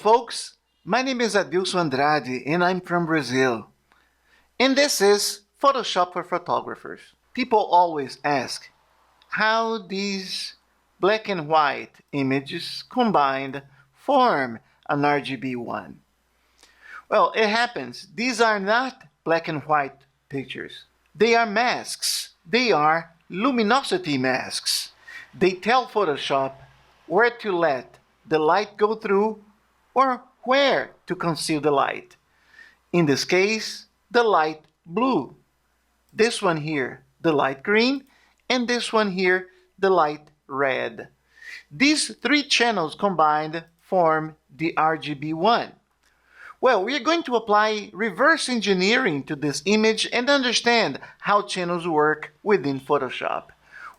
folks, my name is Adilson Andrade and I'm from Brazil. And this is Photoshop for photographers. People always ask how these black and white images combined form an RGB one. Well, it happens. These are not black and white pictures. They are masks. They are luminosity masks. They tell Photoshop where to let the light go through or where to conceal the light. In this case, the light blue. This one here, the light green, and this one here, the light red. These three channels combined form the RGB1. Well, we are going to apply reverse engineering to this image and understand how channels work within Photoshop.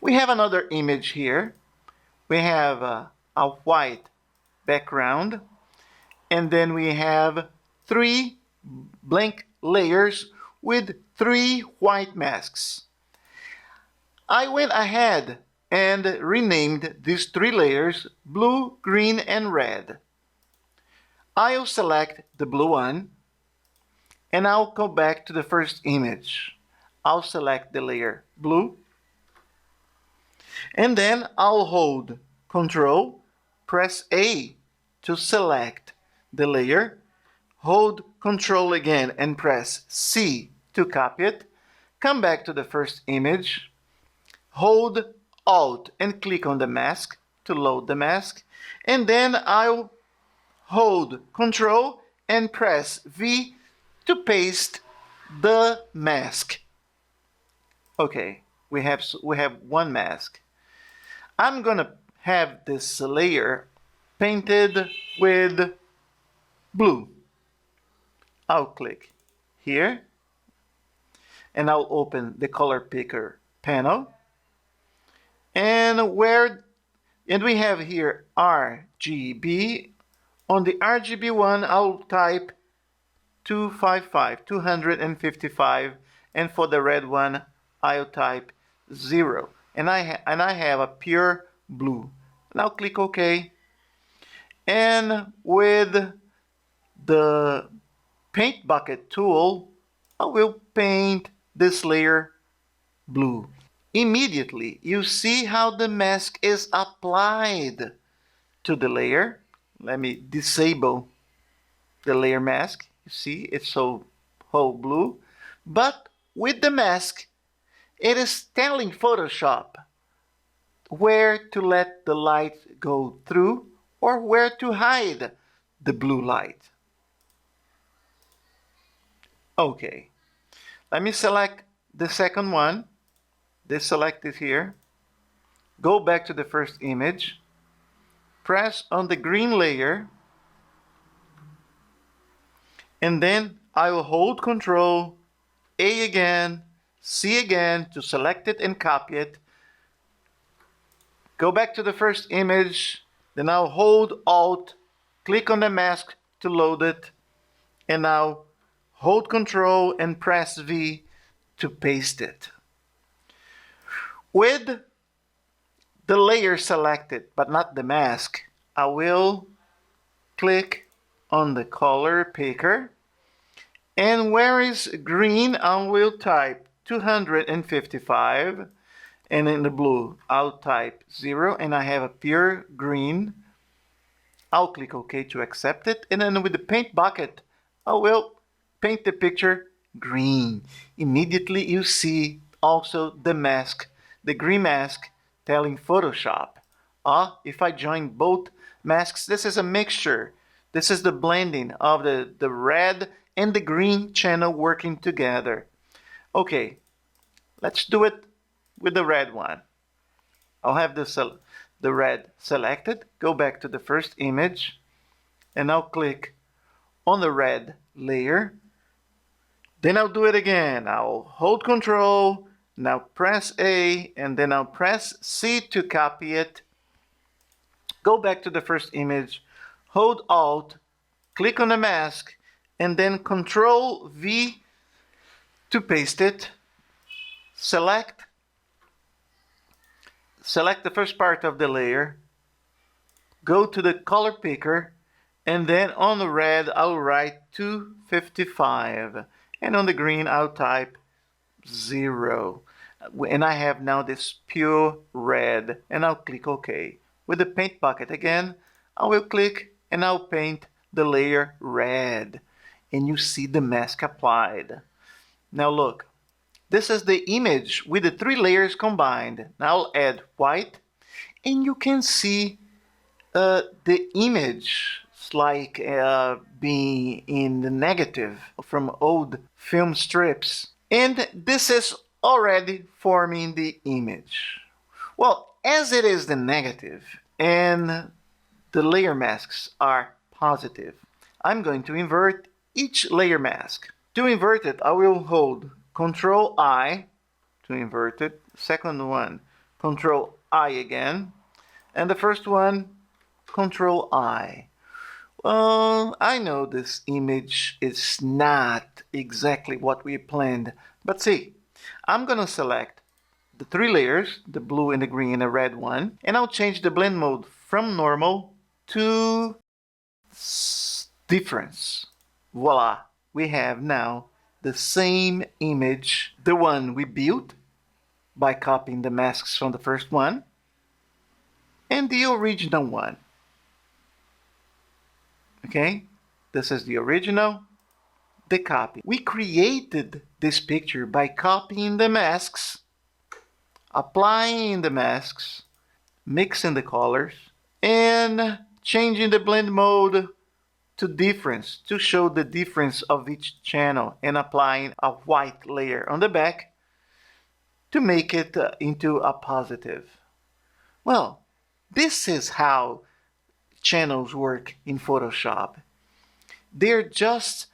We have another image here. We have a white background, and then we have three blank layers with three white masks. I went ahead and renamed these three layers blue, green, and red. I'll select the blue one, and I'll go back to the first image. I'll select the layer blue, and then I'll hold Control, press A to select the layer, hold Control again and press C to copy it, come back to the first image, hold Alt and click on the mask to load the mask, and then I'll hold Control and press V to paste the mask. Okay, we have one mask. I'm gonna have this layer painted with blue. I'll click here and I'll open the color picker panel, and we have here RGB. On the RGB one, I'll type 255, and for the red one, I'll type 0. And I have a pure blue. And I'll click OK. And with the paint bucket tool, I will paint this layer blue. Immediately, you see how the mask is applied to the layer. Let me disable the layer mask. You see, it's so whole blue. But with the mask, it is telling Photoshop where to let the light go through or where to hide the blue light. Okay, let me select the second one. Deselect it here. Go back to the first image. Press on the green layer, and then I will hold Control, A again, C again to select it and copy it. Go back to the first image, then I'll hold Alt, click on the mask to load it, and now hold Control and press V to paste it. With the layer selected, but not the mask, I will click on the color picker, and where is green, I will type 255, and in the blue, I'll type 0, and I have a pure green. I'll click OK to accept it, and then with the paint bucket, I will paint the picture green. Immediately you see also the mask, the green mask, telling Photoshop. If I join both masks, this is a mixture. This is the blending of the red and the green channel working together. Okay, let's do it with the red one. I'll have the red selected, go back to the first image, and I'll click on the red layer. Then I'll do it again. I'll hold Control, now press A, and then I'll press C to copy it. Go back to the first image, hold Alt, click on the mask, and then Control V to paste it. Select the first part of the layer, go to the color picker, And then on the red, I'll write 255. And on the green, I'll type 0. And I have now this pure red, and I'll click OK. With the paint bucket again, I will click and I'll paint the layer red. And you see the mask applied. Now look, this is the image with the 3 layers combined. Now I'll add white, and you can see the image like being in the negative from old film strips. And this is already forming the image. Well, as it is the negative and the layer masks are positive, I'm going to invert each layer mask. To invert it, I will hold Control I to invert it. Second one, Control I again. And the first one, Control I. Well, I know this image is not exactly what we planned, but see, I'm going to select the 3 layers, the blue and the green and the red one, and I'll change the blend mode from normal to difference. Voila, we have now the same image, the one we built by copying the masks from the first one, and the original one. Okay, this is the original, the copy. We created this picture by copying the masks, applying the masks, mixing the colors, and changing the blend mode to difference to show the difference of each channel, and applying a white layer on the back to make it into a positive. Well, this is how channels work in Photoshop. They're just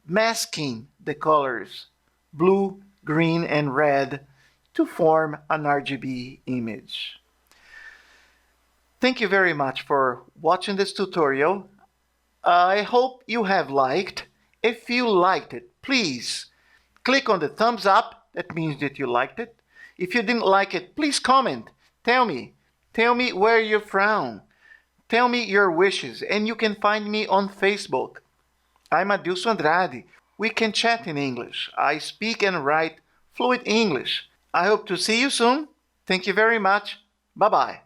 masking the colors blue, green, and red to form an RGB image. Thank you very much for watching this tutorial. I hope you have liked. If you liked it, please click on the thumbs up. That means that you liked it. If you didn't like it, please comment. Tell me where you're from. Tell me your wishes, and you can find me on Facebook. I'm Adilson Andrade. We can chat in English. I speak and write fluent English. I hope to see you soon. Thank you very much. Bye-bye.